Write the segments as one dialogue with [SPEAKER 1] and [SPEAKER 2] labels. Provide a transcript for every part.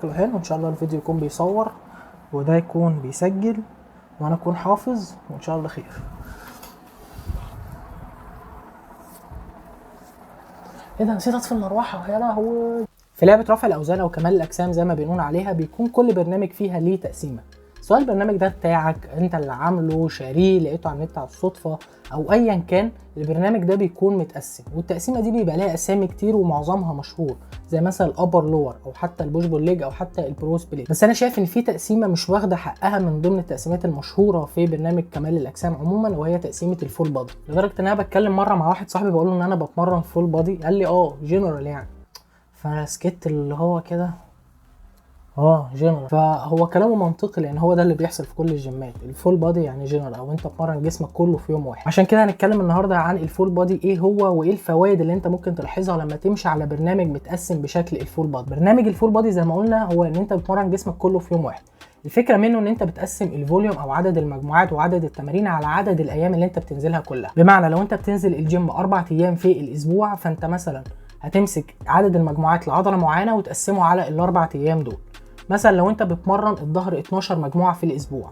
[SPEAKER 1] حلو. ان شاء الله الفيديو يكون بيصور وده يكون بيسجل وانا اكون حافظ وان شاء الله خير. ايه ده، نسيت اطفي المروحه، يا لهوي. في لعبه رفع الاوزان او كمال الاجسام زي ما بنقول عليها، بيكون كل برنامج فيها ليه تقسيمه، سواء البرنامج ده بتاعك انت اللي عامله، شاريه، لقيته على النت على الصدفه، او ايا كان. البرنامج ده بيكون متقسم، والتقسيمه دي بيبقى لها اسامي كتير ومعظمها مشهور، زي مثلا الابر لور او حتى البوش بول ليج او حتى البرو سبليت. بس انا شايف ان في تقسيمه مش واخده حقها من ضمن التقسيمات المشهوره في برنامج كمال الاجسام عموما، وهي تقسيمه الفول بادي. لدرجه ان انا بتكلم مره مع واحد صاحبي بقول له ان انا بتمرن فول بادي، قال لي جنرال يعني. فانا سكت اللي هو كده جنرال. فهو كلامه منطقي لان هو ده اللي بيحصل في كل الجيمات. الفول بادي يعني جنرال، او انت بتمرن جسمك كله في يوم واحد. عشان كده هنتكلم النهارده عن الفول بادي، ايه هو وايه الفوائد اللي انت ممكن تلاحظها لما تمشي على برنامج متقسم بشكل الفول بادي. برنامج الفول بادي زي ما قلنا هو ان انت بتمرن جسمك كله في يوم واحد. الفكره منه ان انت بتقسم الفوليوم او عدد المجموعات وعدد التمارين على عدد الايام اللي انت بتنزلها كلها. بمعنى لو انت بتنزل الجيم 4 ايام في الاسبوع، فانت مثلا هتمسك عدد المجموعات لعضله معينه وتقسمه على الاربع ايام دول. مثلا لو انت بتمرن الظهر 12 مجموعه في الاسبوع،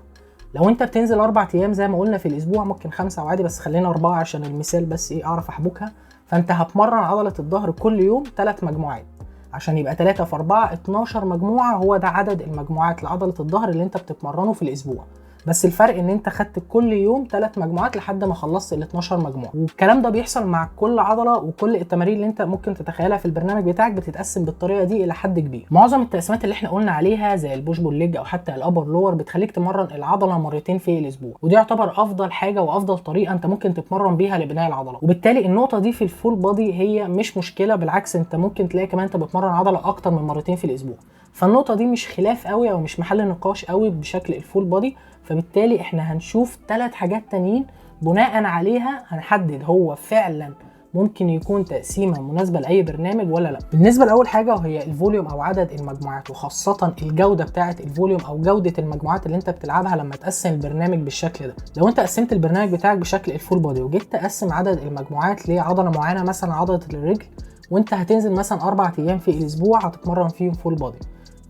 [SPEAKER 1] لو انت بتنزل 4 ايام زي ما قلنا في الاسبوع، ممكن 5 او عادي، بس خلينا 4 عشان المثال بس اعرف احبكها. فانت هتمرن عضله الظهر كل يوم 3 مجموعات، عشان يبقى 3 في 4 12 مجموعه، هو ده عدد المجموعات لعضله الظهر اللي انت بتتمرنه في الاسبوع. بس الفرق ان انت خدت كل يوم 3 مجموعات لحد ما خلصت ال 12 مجموعه. والكلام ده بيحصل مع كل عضله، وكل التمارين اللي انت ممكن تتخيلها في البرنامج بتاعك بتتقسم بالطريقه دي الى حد كبير. معظم التقسيمات اللي احنا قلنا عليها زي البوش بول ليج او حتى الابر لور بتخليك تمرن العضله مرتين في الاسبوع، ودي يعتبر افضل حاجه وافضل طريقه انت ممكن تتمرن بيها لبناء العضله. وبالتالي النقطه دي في الفول بادي هي مش مشكله، بالعكس انت ممكن تلاقي كمان انت بتمرن عضله اكتر من مرتين في الاسبوع. فالنقطه دي مش خلاف قوي او مش محل نقاش قوي بشكل الفول بادي. فبالتالي احنا هنشوف 3 حاجات تانيين بناء عليها هنحدد هو فعلا ممكن يكون تقسيمه مناسبه لاي برنامج ولا لا. بالنسبه لاول حاجه وهي الفوليوم او عدد المجموعات، وخاصه الجوده بتاعه الفوليوم او جوده المجموعات اللي انت بتلعبها لما تقسم البرنامج بالشكل ده. لو انت قسمت البرنامج بتاعك بشكل الفول بودي وجيت تقسم عدد المجموعات لعضله معينه، مثلا عضله الرجل، وانت هتنزل مثلا 4 ايام في الاسبوع هتتمرن فيهم فول بودي،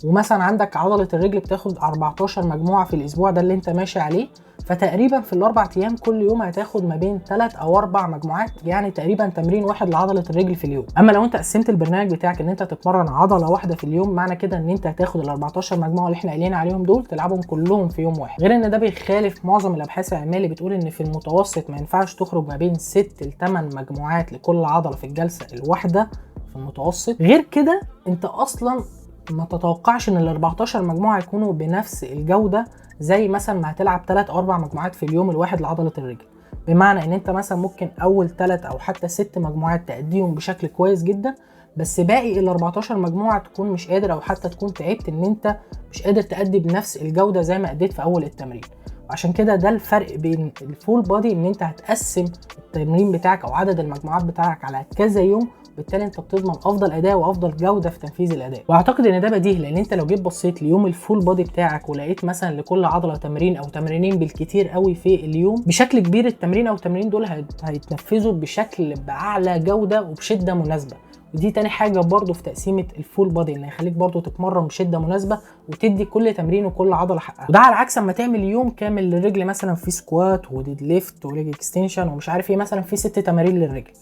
[SPEAKER 1] ومثلا عندك عضله الرجل بتاخد 14 مجموعه في الاسبوع، ده اللي انت ماشي عليه، فتقريبا في الاربع ايام كل يوم هتاخد ما بين 3 او 4 مجموعات، يعني تقريبا تمرين واحد لعضله الرجل في اليوم. اما لو انت قسمت البرنامج بتاعك ان انت تتمرن عضله واحده في اليوم، معنى كده ان انت هتاخد ال 14 مجموعه اللي احنا قايلين عليهم دول تلعبهم كلهم في يوم واحد. غير ان ده بيخالف معظم الابحاث العلميه اللي بتقول ان في المتوسط ما ينفعش تخرج ما بين 6 ل 8 مجموعات لكل عضله في الجلسه الواحده في المتوسط. غير كده انت اصلا ما تتوقعش ان ال 14 مجموعه يكونوا بنفس الجوده زي مثلا ما هتلعب 3 او 4 مجموعات في اليوم الواحد لعضله الرجل. بمعنى ان انت مثلا ممكن اول 3 او حتى 6 مجموعات تأديهم بشكل كويس جدا، بس باقي ال 14 مجموعه تكون مش قادر، او حتى تكون تعبت ان انت مش قادر تأدي بنفس الجوده زي ما أديت في اول التمرين. وعشان كده ده الفرق بين الفول بودي، ان انت هتقسم التمرين بتاعك او عدد المجموعات بتاعك على كذا يوم، بالتالي انت بتضمن افضل اداء وافضل جوده في تنفيذ الاداء. واعتقد ان ده بديهي، لان انت لو جيت بصيت ليوم الفول بودي بتاعك ولقيت مثلا لكل عضله تمرين او تمرينين بالكتير قوي في اليوم، بشكل كبير التمرين او التمرين دول هيتنفذوا بشكل باعلى جوده وبشده مناسبه. ودي تاني حاجه برضو في تقسيمه الفول بودي، ان يخليك برضو تتمرن بشده مناسبه وتدي كل تمرين وكل عضله حقها. وده على عكس اما تعمل يوم كامل للرجل، مثلا في سكوات وديد ليفت وليج اكستنشن ومش عارف ايه، مثلا في 6 تمارين للرجل.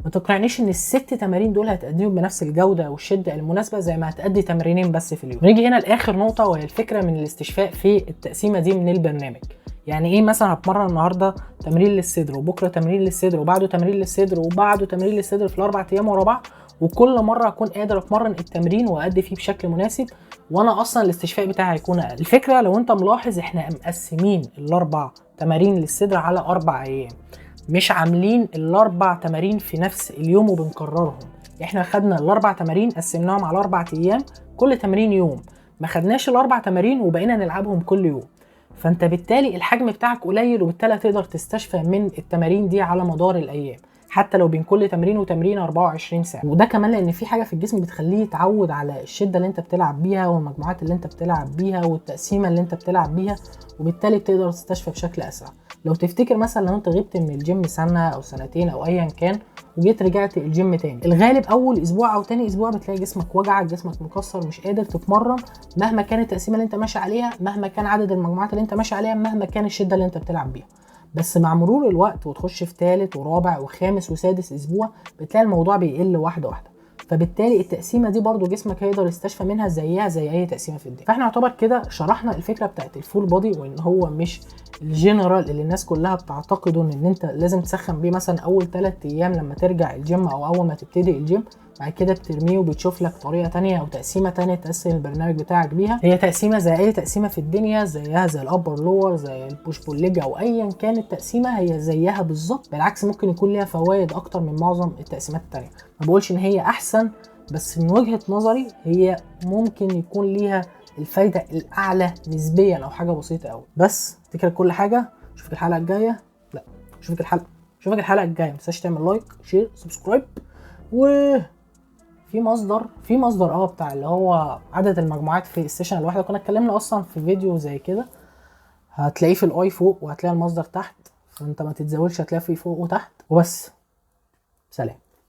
[SPEAKER 1] ما تقنعنيش ان ال6 تمارين دول هتأديهم بنفس الجوده والشده المناسبه زي ما هتأدي تمرينين بس في اليوم. نيجي هنا لاخر نقطه، وهي الفكره من الاستشفاء في التقسيمه دي من البرنامج. يعني ايه مثلا هتمرن النهارده تمرين للصدر، وبكره تمرين للصدر، وبعده تمرين للصدر، وبعده تمرين للصدر في ال4 ايام ورا بعض، وكل مره اكون قادر اتمرن التمرين وادي فيه بشكل مناسب، وانا اصلا الاستشفاء بتاعي هيكون اقل. الفكره لو انت ملاحظ احنا مقسمين ال4 تمارين للصدر على 4 ايام، مش عاملين ال4 تمارين في نفس اليوم وبنكررهم. احنا خدنا ال4 تمارين قسمناهم على 4 ايام، كل تمرين يوم، ما خدناش ال4 تمارين وبقينا نلعبهم كل يوم. فانت بالتالي الحجم بتاعك قليل، وبالتالي تقدر تستشفى من التمارين دي على مدار الايام، حتى لو بين كل تمرين وتمرين 24 ساعه. وده كمان لان في حاجه في الجسم بتخليه يتعود على الشده اللي انت بتلعب بيها والمجموعات اللي انت بتلعب بيها والتقسيمه اللي انت بتلعب بيها، وبالتالي بتقدر تستشفى بشكل اسرع. لو تفتكر مثلا لو انت غبت من الجيم سنه او سنتين او ايا كان وجيت رجعت الجيم تاني، الغالب اول اسبوع او تاني اسبوع بتلاقي جسمك وجعك، جسمك مكسر، مش قادر تتمرن مهما كانت التقسيمه اللي انت ماشي عليها، مهما كان عدد المجموعات اللي انت ماشي عليها، مهما كان الشده اللي انت بتلعب بيها. بس مع مرور الوقت وتخش في ثالث ورابع وخامس وسادس اسبوع بتلاقي الموضوع بيقل واحده واحده، فبالتالي التقسيمه دي برضو جسمك هيقدر يستشفى منها زيها زي اي تقسيمه في الدنيا. فاحنا يعتبر كده شرحنا الفكره بتاعت الفول بودي، وان هو مش الجنرال اللي الناس كلها بتعتقده ان انت لازم تسخن بيه مثلا اول 3 ايام لما ترجع الجيم او اول ما تبتدي الجيم، بعد كده بترميه وبتشوف لك طريقه تانية او تقسيمه تانية تقسم البرنامج بتاعك بيها. هي تقسيمه زي اي تقسيمه في الدنيا، زيها زي الابر لور، زي البوش بول ليج او ايا كان التقسيمه، هي زيها بالظبط. بالعكس ممكن يكون ليها فوائد اكتر من معظم التقسيمات التانية. ما بقولش ان هي احسن، بس من وجهة نظري هي ممكن يكون ليها الفايدة الأعلى نسبيا أو حاجة بسيطة أوي. بس افتكر كل حاجة. اشوفك الحلقة الجاية. لا، اشوفك الحلقة الجاية. متنساش تعمل لايك، شير، سبسكرايب. و في مصدر بتاع اللي هو عدد المجموعات في السيشن الواحدة، كنا اتكلمنا أصلا في فيديو زي كده، هتلاقيه في الأي فوق وهتلاقي المصدر تحت، فأنت ما تتزاولش، هتلاقيه فيه فوق وتحت. وبس، سلام.